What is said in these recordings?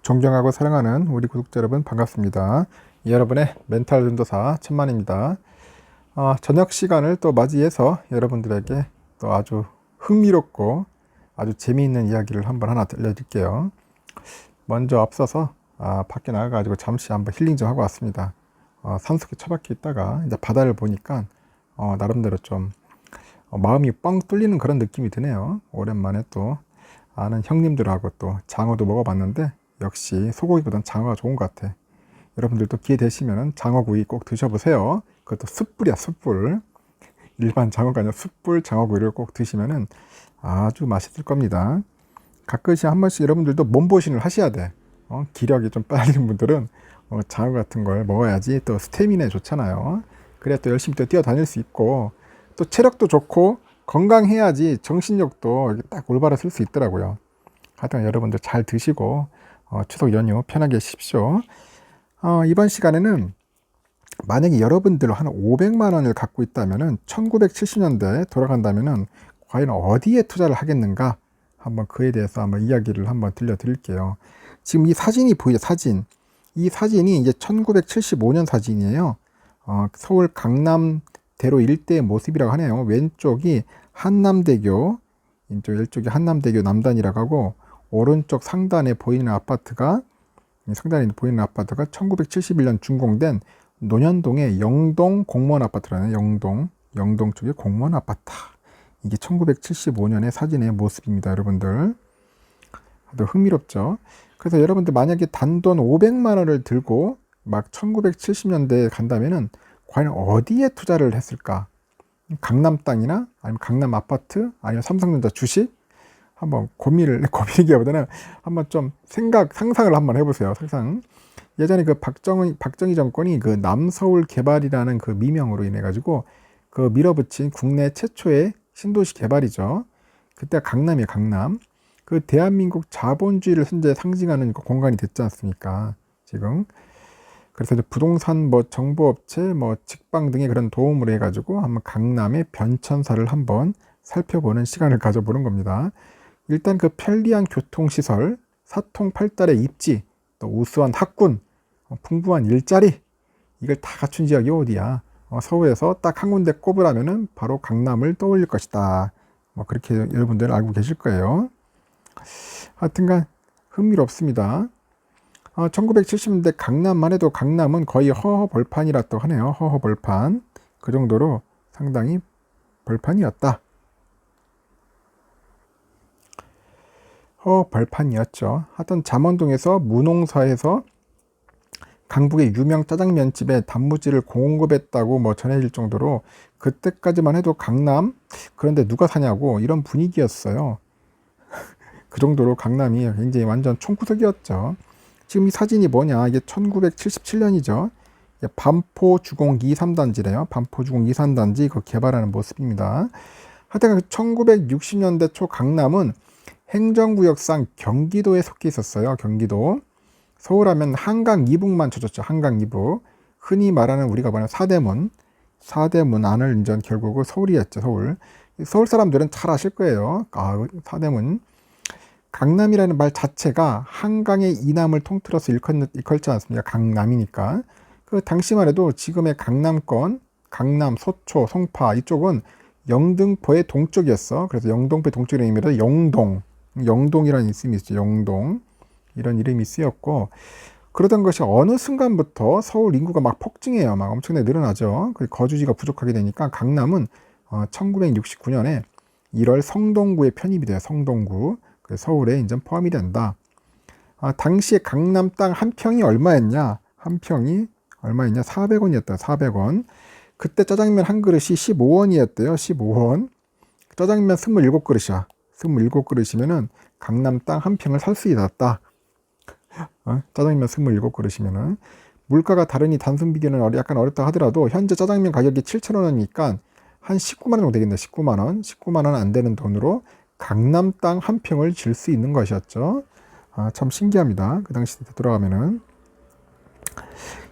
존경하고 사랑하는 우리 구독자 여러분 반갑습니다. 여러분의 멘탈 전도사 천만입니다. 저녁 시간을 또 맞이해서 여러분들에게 또 아주 흥미롭고 아주 재미있는 이야기를 하나 들려드릴게요. 먼저 앞서서 밖에 나가가지고 잠시 한번 힐링 좀 하고 왔습니다. 산속에 처박혀 있다가 이제 바다를 보니까 나름대로 좀 마음이 뻥 뚫리는 그런 느낌이 드네요. 오랜만에 또 아는 형님들하고 또 장어도 먹어봤는데 역시 소고기보단 장어가 좋은 것 같아. 여러분들도 기회 되시면 장어구이 꼭 드셔보세요. 그것도 숯불이야, 숯불. 일반 장어가 아니라 숯불 장어구이를 꼭 드시면 아주 맛있을 겁니다. 가끔씩 한 번씩 여러분들도 몸보신을 하셔야 돼. 기력이 좀 빨리는 분들은 장어 같은 걸 먹어야지 또 스태미나에 좋잖아요. 그래야 또 열심히 또 뛰어다닐 수 있고 또 체력도 좋고 건강해야지 정신력도 딱 올바로 쓸 수 있더라고요. 하여튼 여러분들 잘 드시고 추석 연휴 편하게 쉬십시오. 이번 시간에는 만약에 여러분들 한 500만 원을 갖고 있다면은 1970년대에 돌아간다면은 과연 어디에 투자를 하겠는가? 한번 그에 대해서 한번 이야기를 한번 들려드릴게요. 지금 이 사진이 보이죠? 사진. 이 사진이 이제 1975년 사진이에요. 서울 강남대로 일대의 모습이라고 하네요. 왼쪽이 한남대교, 왼쪽이 한남대교 남단이라고 하고 오른쪽 상단에 보이는 아파트가 1971년 준공된 논현동의 영동 공무원 아파트라는 영동 쪽의 공무원 아파트. 이게 1975년의 사진의 모습입니다, 여러분들. 아주 흥미롭죠? 그래서 여러분들 만약에 단돈 500만 원을 들고 막 1970년대에 간다면은 과연 어디에 투자를 했을까? 강남 땅이나 아니면 강남 아파트 아니면 삼성전자 주식? 한번 고민이기보다는 한번 좀 상상을 한번 해보세요. 상상. 예전에 그 박정희 정권이 그 남서울 개발이라는 그 미명으로 인해 가지고 그 밀어붙인 국내 최초의 신도시 개발이죠. 그때 강남이에요, 강남. 그 대한민국 자본주의를 현재 상징하는 그 공간이 됐지 않습니까? 지금. 그래서 이제 부동산, 정보업체, 직방 등의 그런 도움을 해가지고 한번 강남의 변천사를 한번 살펴보는 시간을 가져보는 겁니다. 일단 그 편리한 교통시설, 사통팔달의 입지, 또 우수한 학군, 풍부한 일자리, 이걸 다 갖춘 지역이 어디야? 서울에서 딱 한 군데 꼽으라면은 바로 강남을 떠올릴 것이다. 그렇게 여러분들 알고 계실 거예요. 하여튼간 흥미롭습니다. 1970년대 강남만 해도 강남은 거의 허허벌판이라고 하네요. 허허벌판. 그 정도로 상당히 벌판이었다. 벌판이었죠. 하여튼 잠원동에서 문홍사에서 강북의 유명 짜장면집에 단무지를 공급했다고 전해질 정도로 그때까지만 해도 강남, 그런데 누가 사냐고 이런 분위기였어요. 그 정도로 강남이 굉장히 완전 총구석이었죠. 지금 이 사진이 뭐냐? 이게 1977년이죠. 반포 주공 2, 3단지래요. 반포 주공 2, 3단지 그 개발하는 모습입니다. 하여튼 1960년대 초 강남은 행정구역상 경기도에 속해 있었어요. 경기도. 서울하면 한강 이북만 쳐졌죠. 한강 이북. 흔히 말하는 우리가 말하는 사대문 안을 이제 결국은 서울이었죠. 서울 사람들은 잘 아실 거예요. 사대문. 강남이라는 말 자체가 한강의 이남을 통틀어서 일컬지 않습니까? 강남이니까. 그 당시만 해도 지금의 강남권, 강남, 서초, 송파 이쪽은 영등포의 동쪽이었어. 그래서 영등포의 동쪽이라는 의미로 영동이라는 이름이 있죠. 영동. 이런 이름이 쓰였고, 그러던 것이 어느 순간부터 서울 인구가 막 폭증해요. 막 엄청나게 늘어나죠. 거주지가 부족하게 되니까 강남은 1969년에 1월 성동구에 편입이 돼요. 성동구. 서울에 이제 포함이 된다. 당시에 강남 땅 한 평이 얼마였냐? 한 평이 얼마였냐? 400원이었다. 400원. 그때 짜장면 한 그릇이 15원이었대요. 15원. 짜장면 27그릇이야. 27그릇이면은 강남 땅 한 평을 살 수 있었다. 짜장면 27그릇이면은 물가가 다르니 단순 비교는 약간 어렵다 하더라도 현재 짜장면 가격이 7,000원이니까 한 19만 원 정도 되겠네. 19만 원 안 되는 돈으로 강남 땅 한 평을 질 수 있는 것이었죠. 참 신기합니다. 그 당시 돌아가면은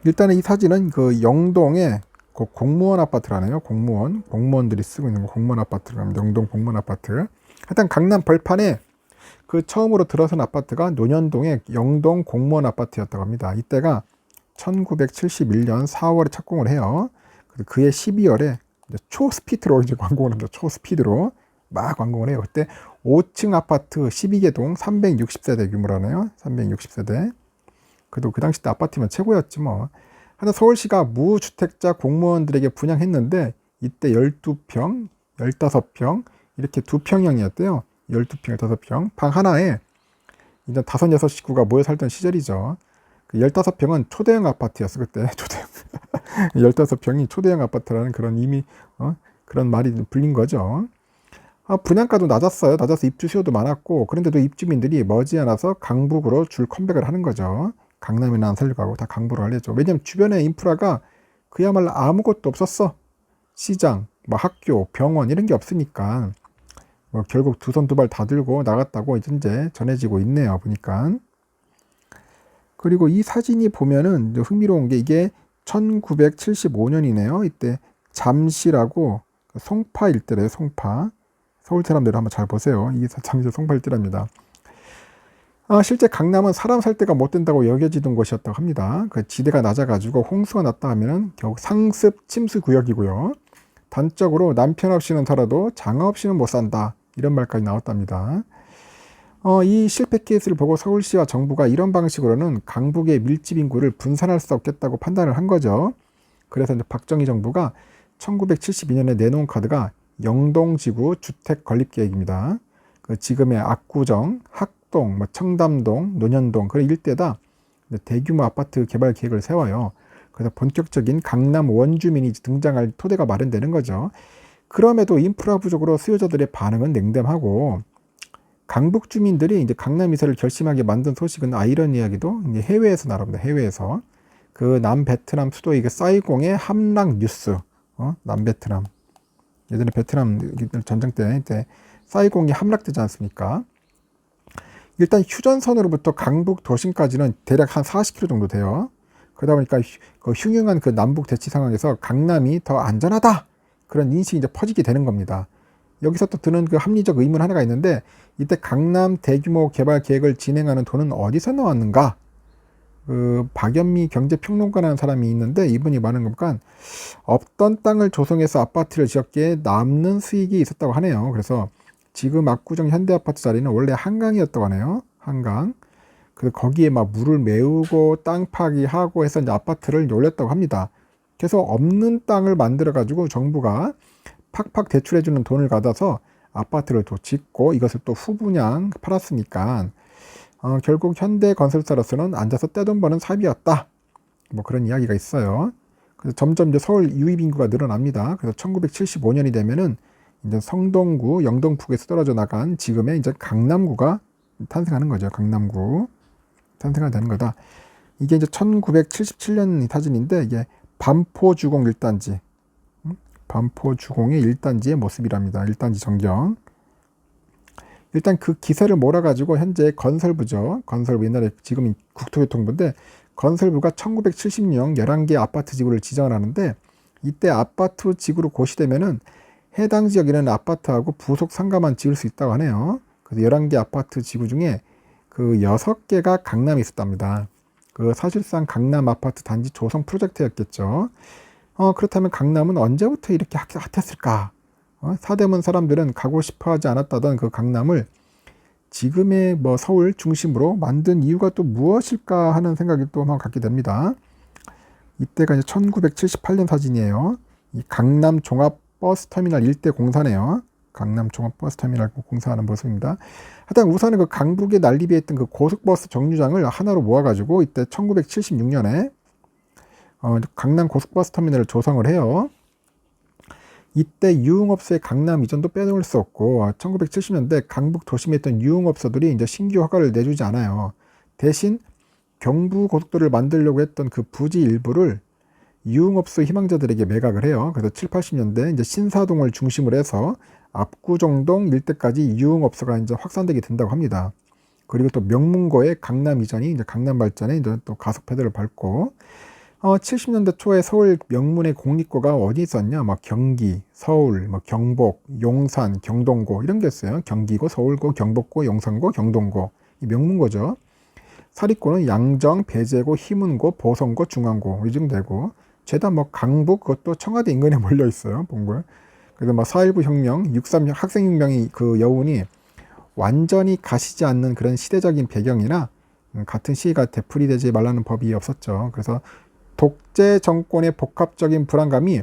일단은 이 사진은 그 영동의 그 공무원 아파트라네요. 공무원들이 쓰고 있는 공무원 아파트랍니다. 영동 공무원 아파트. 하여튼 강남 벌판에 그 처음으로 들어선 아파트가 논현동의 영동 공무원 아파트였다고 합니다. 이때가 1971년 4월에 착공을 해요. 그해 12월에 초스피드로 이제 완공을 합니다. 초스피드로 막 완공을 해요. 그때 5층 아파트 12개 동 360세대 규모라네요. 360세대. 그래도 그 당시 때 아파트면 최고였지 뭐. 하여튼 서울시가 무주택자 공무원들에게 분양했는데 이때 12평, 15평 이렇게 2평형이었대요. 12평, 15평. 방 하나에 이제 5, 6식구가 모여 살던 시절이죠. 그 15평은 초대형 아파트였어, 그때. 초대형. 15평이 초대형 아파트라는 그런 이미, 그런 말이 불린 거죠. 분양가도 낮았어요. 낮아서 입주 수요도 많았고, 그런데도 입주민들이 머지않아서 강북으로 줄 컴백을 하는 거죠. 강남이나 안 살려고 하고 다 강북으로 하려죠. 왜냐면 주변에 인프라가 그야말로 아무것도 없었어. 시장, 뭐 학교, 병원 이런 게 없으니까. 뭐 결국 두 손 두 발 다 들고 나갔다고 이제 전해지고 있네요. 보니까. 그리고 이 사진이 보면은 흥미로운 게 이게 1975년이네요. 이때 잠시라고 송파 일대래요. 송파. 서울 사람들 한번 잘 보세요. 이게 잠시 송파 일대랍니다. 실제 강남은 사람 살 데가 못 된다고 여겨지던 곳이었다고 합니다. 그 지대가 낮아가지고 홍수가 났다 하면은 결국 상습 침수 구역이고요. 단적으로 남편 없이는 살아도 장아 없이는 못 산다. 이런 말까지 나왔답니다. 이 실패 케이스를 보고 서울시와 정부가 이런 방식으로는 강북의 밀집 인구를 분산할 수 없겠다고 판단을 한 거죠. 그래서 이제 박정희 정부가 1972년에 내놓은 카드가 영동지구 주택 건립계획입니다. 그 지금의 압구정, 학동, 청담동, 논현동 그런 일대다 대규모 아파트 개발 계획을 세워요. 그래서 본격적인 강남 원주민이 등장할 토대가 마련되는 거죠. 그럼에도 인프라 부족으로 수요자들의 반응은 냉담하고 강북 주민들이 이제 강남 이사를 결심하게 만든 소식은 아이러니하게도 이제 해외에서 나옵니다. 해외에서 그 남베트남 수도 이게 사이공의 함락 뉴스, 남베트남 예전에 베트남 전쟁 때 사이공이 함락되지 않습니까? 일단 휴전선으로부터 강북 도심까지는 대략 한 40km 정도 돼요. 그러다 보니까 그 흉흉한 그 남북 대치 상황에서 강남이 더 안전하다 그런 인식이 이제 퍼지게 되는 겁니다. 여기서 또 드는 그 합리적 의문 하나가 있는데 이때 강남 대규모 개발 계획을 진행하는 돈은 어디서 나왔는가? 그 박연미 경제평론가라는 사람이 있는데 이분이 말하는 거니까 없던 땅을 조성해서 아파트를 지었기에 남는 수익이 있었다고 하네요. 그래서 지금 압구정 현대아파트 자리는 원래 한강이었다고 하네요. 한강. 그래서 거기에 막 물을 메우고 땅 파기하고 해서 이제 아파트를 올렸다고 합니다. 그래서 없는 땅을 만들어 가지고 정부가 팍팍 대출해주는 돈을 받아서 아파트를 또 짓고 이것을 또 후분양 팔았으니까 결국 현대건설사로서는 앉아서 떼돈 버는 사업이었다. 뭐 그런 이야기가 있어요. 그래서 점점 이제 서울 유입 인구가 늘어납니다. 그래서 1975년이 되면은 이제 성동구, 영등포구에서 떨어져 나간 지금의 이제 강남구가 탄생하는 거죠. 강남구 탄생하게 되는 거다. 이게 이제 1977년 사진인데 이게 반포주공 1단지. 반포주공의 1단지의 모습이랍니다. 1단지 전경. 일단 그 기세를 몰아가지고 현재 건설부죠. 건설부 옛날에 지금 국토교통부인데 건설부가 1976년 11개 아파트 지구를 지정을 하는데 이때 아파트 지구로 고시되면은 해당 지역에는 아파트하고 부속 상가만 지을 수 있다고 하네요. 그래서 11개 아파트 지구 중에 그 6개가 강남에 있었답니다. 그 사실상 강남 아파트 단지 조성 프로젝트였겠죠. 그렇다면 강남은 언제부터 이렇게 핫했을까? 사대문 사람들은 가고 싶어 하지 않았다던 그 강남을 지금의 뭐 서울 중심으로 만든 이유가 또 무엇일까 하는 생각이 또 한번 갖게 됩니다. 이때가 이제 1978년 사진이에요. 이 강남 종합버스터미널 일대 공사네요. 강남 종합버스터미널 공사하는 모습입니다. 하여튼 우선은 그 강북에 난립해 있던 그 고속버스 정류장을 하나로 모아가지고 이때 1976년에 강남 고속버스터미널을 조성을 해요. 이때 유흥업소의 강남 이전도 빼놓을 수 없고 1970년대 강북 도심에 있던 유흥업소들이 이제 신규 허가를 내주지 않아요. 대신 경부고속도로를 만들려고 했던 그 부지 일부를 유흥업소 희망자들에게 매각을 해요. 그래서 7, 80년대 이제 신사동을 중심으로 해서 압구정동 일대까지 유흥업소가 이제 확산되게 된다고 합니다. 그리고 또 명문고의 강남 이전이 이제 강남 발전에 이제 또 가속 페달을 밟고 70년대 초에 서울 명문의 공립고가 어디 있었냐? 뭐 경기, 서울, 뭐 경복, 용산, 경동고 이런 게 있어요. 경기고, 서울고, 경복고, 용산고, 경동고 이 명문고죠. 사립고는 양정, 배재고, 희문고, 보성고, 중앙고 이 정도 되고 죄다 뭐 강북 그것도 청와대 인근에 몰려 있어요. 본고에. 그래서 뭐 4.19 혁명, 6.3 학생혁명이 그 여운이 완전히 가시지 않는 그런 시대적인 배경이나 같은 시기가 되풀이되지 말라는 법이 없었죠. 그래서 독재 정권의 복합적인 불안감이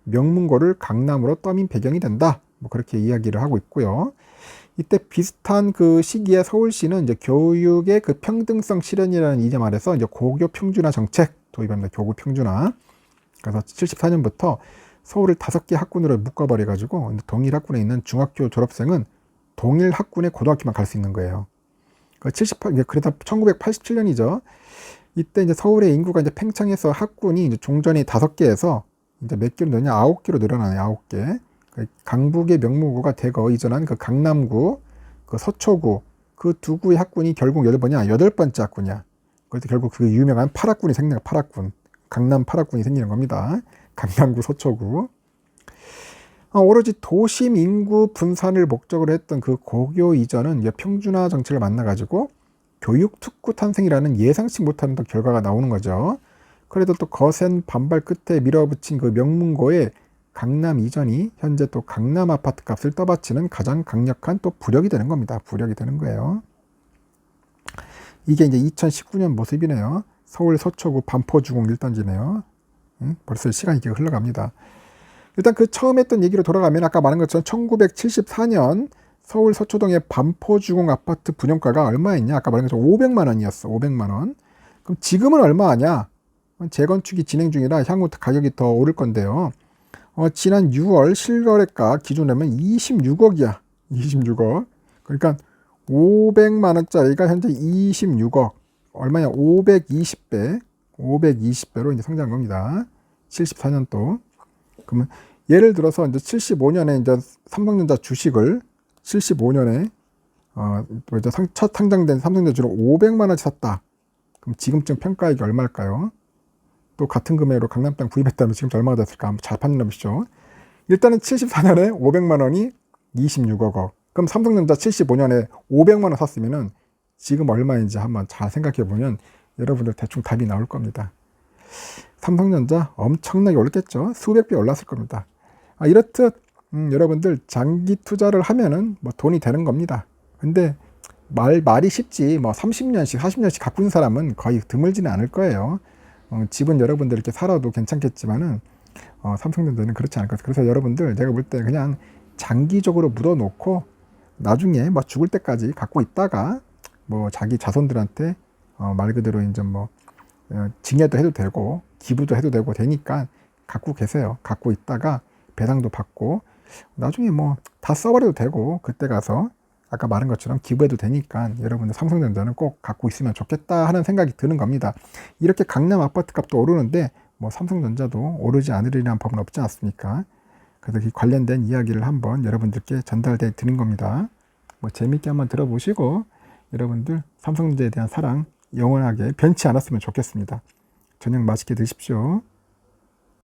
명문고를 강남으로 떠민 배경이 된다. 뭐 그렇게 이야기를 하고 있고요. 이때 비슷한 그 시기에 서울시는 이제 교육의 그 평등성 실현이라는 이름 아래서 이제 고교 평준화 정책 도입합니다. 교구 평준화. 그래서 74년부터 서울을 5개 학군으로 묶어버려가지고 동일 학군에 있는 중학교 졸업생은 동일 학군의 고등학교만 갈 수 있는 거예요. 그래서 1987년이죠. 이때 이제 서울의 인구가 이제 팽창해서 학군이 이제 종전이 5개에서 이제 몇 개로 늘냐? 9개로 늘어나네요. 9개. 강북의 명문구가 대거 이전한 그 강남구, 그 서초구, 그 두 구의 학군이 결국 8번째 학군이야. 그래서 결국 그 유명한 8학군이 생겨요. 8학군. 강남 8학군이 생기는 겁니다. 강남구, 서초구. 오로지 도심 인구 분산을 목적으로 했던 그 고교 이전은 이제 평준화 정책을 만나가지고 교육 특구 탄생이라는 예상치 못한 또 결과가 나오는 거죠. 그래도 또 거센 반발 끝에 밀어붙인 그 명문고의 강남 이전이 현재 또 강남 아파트 값을 떠받치는 가장 강력한 또 부력이 되는 겁니다. 부력이 되는 거예요. 이게 이제 2019년 모습이네요. 서울 서초구 반포주공 1단지네요. 벌써 시간이 이렇게 흘러갑니다. 일단 그 처음 했던 얘기로 돌아가면 아까 말한 것처럼 1974년 서울 서초동의 반포주공 아파트 분양가가 얼마였냐? 아까 말한 것처럼 500만 원이었어. 500만 원. 그럼 지금은 얼마냐? 재건축이 진행 중이라 향후 가격이 더 오를 건데요. 지난 6월 실거래가 기준으로 하면 26억이야. 26억. 그러니까 500만 원짜리가 현재 26억. 얼마냐? 520배. 520배로 이제 성장한 겁니다. 74년도. 그러면 예를 들어서 이제 75년에 이제 삼성전자 주식을 75년에 첫 상장된 삼성전자 주로 500만 원치 샀다. 그럼 지금쯤 평가액이 얼마일까요? 또 같은 금액으로 강남 땅 구입했다면 지금 얼마가 됐을까? 한번 잘 판단해 보시죠. 일단은 74년에 500만 원이 26억 원. 그럼 삼성전자 75년에 500만 원 샀으면은 지금 얼마인지 한번 잘 생각해 보면 여러분들 대충 답이 나올 겁니다. 삼성전자 엄청나게 올랐겠죠. 수백 배 올랐을 겁니다. 이렇듯 여러분들 장기 투자를 하면은 뭐 돈이 되는 겁니다. 근데 말이 쉽지 뭐 30년씩 40년씩 갖고 있는 사람은 거의 드물지는 않을 거예요. 집은 여러분들 이렇게 살아도 괜찮겠지만은 삼성전자는 그렇지 않을 것 같아요. 그래서 여러분들 제가 볼 때 그냥 장기적으로 묻어놓고 나중에 뭐 죽을 때까지 갖고 있다가 뭐 자기 자손들한테 말 그대로 이제 뭐 증여도 해도 되고 기부도 해도 되고 되니까 갖고 계세요. 갖고 있다가 배당도 받고 나중에 뭐 다 써버려도 되고 그때 가서 아까 말한 것처럼 기부해도 되니까 여러분들 삼성전자는 꼭 갖고 있으면 좋겠다 하는 생각이 드는 겁니다. 이렇게 강남 아파트 값도 오르는데 뭐 삼성전자도 오르지 않으리라는 법은 없지 않습니까? 그래서 이 관련된 이야기를 한번 여러분들께 전달해 드린 겁니다. 뭐 재밌게 한번 들어보시고 여러분들 삼성전자에 대한 사랑 영원하게 변치 않았으면 좋겠습니다. 저녁 맛있게 드십시오.